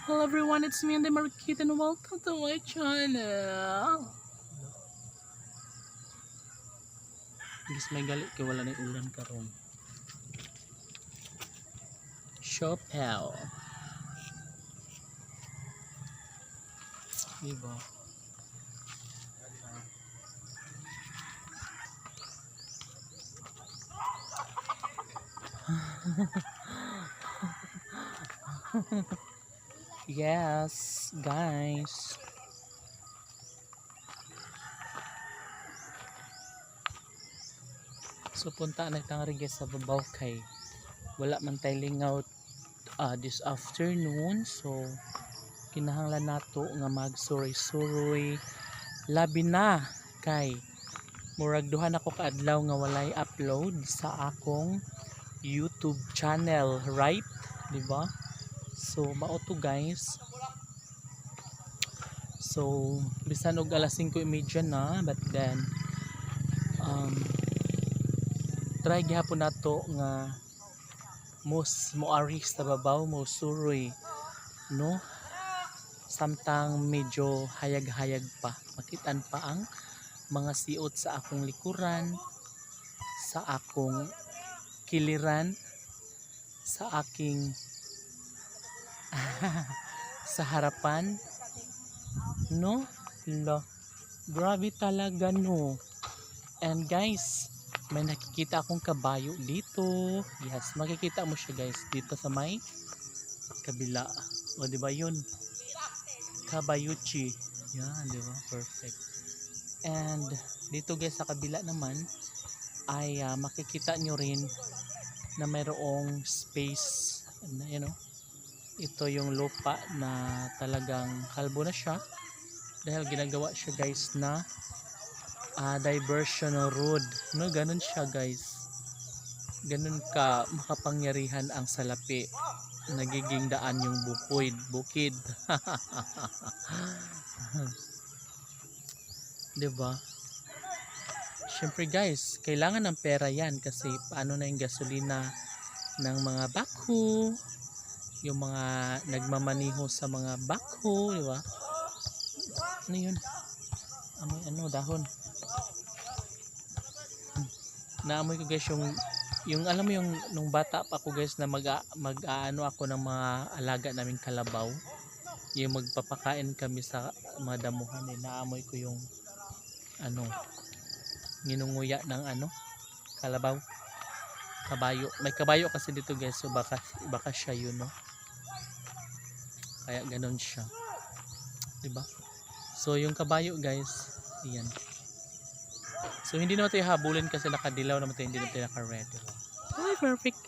Hello everyone, it's me and the Marquita and welcome to my channel. Guys, may galit kay wala na ulan karon. Chopel. Diba? Yes, guys. So punta na tang guys sa babaw kay wala man tay lingaw this afternoon. So kinahanglan nato nga magsuroy-suroy labi na kay murag duha na ko kaadlaw nga walay upload sa akong YouTube channel, right? Diba? So mao to guys. So bisan og alas 5:30 na, but then try gihapon nato nga moari sa babaw mo suroy, no? Samtang medyo hayag-hayag pa, makitaan pa ang mga siot sa akong likuran, sa akong kiliran, sa aking sa harapan, no? Grabe talaga, no? And guys, may nakikita akong kabayo dito. Yes, makikita mo siya guys dito sa may kabila. O di ba yun? Kabayuchi. Yan, di ba? Perfect. And dito guys sa kabila naman ay makikita nyo rin na mayroong space, you know, ito yung lupa na talagang kalbo na siya dahil ginagawa siya guys na diversion road, no? Ganun siya guys, ganun ka makapangyarihan ang salapi, nagiging daan yung bukid diba? Syempre guys, kailangan ng pera yan kasi paano na yung gasolina ng mga backhoe, yung mga nagmamaniho sa mga backhoe, di ba? Ano yun? Amoy ano, dahon. Naamoy ko guys yung alam mo yung nung bata pa ako guys na mag-aano ako ng mga alaga naming kalabaw. Yung magpapakain kami sa mga damuhan, naamoy ko yung ano, nginunguya ng ano, kalabaw. Kabayo. May kabayo kasi dito guys, so baka siya yun, no? Kaya ganun siya. 'Di ba? So yung kabayo guys, iyan. So hindi naman tayo habulin kasi nakadilaw naman tayo, hindi naman tayo naka-red. Ay, perfect.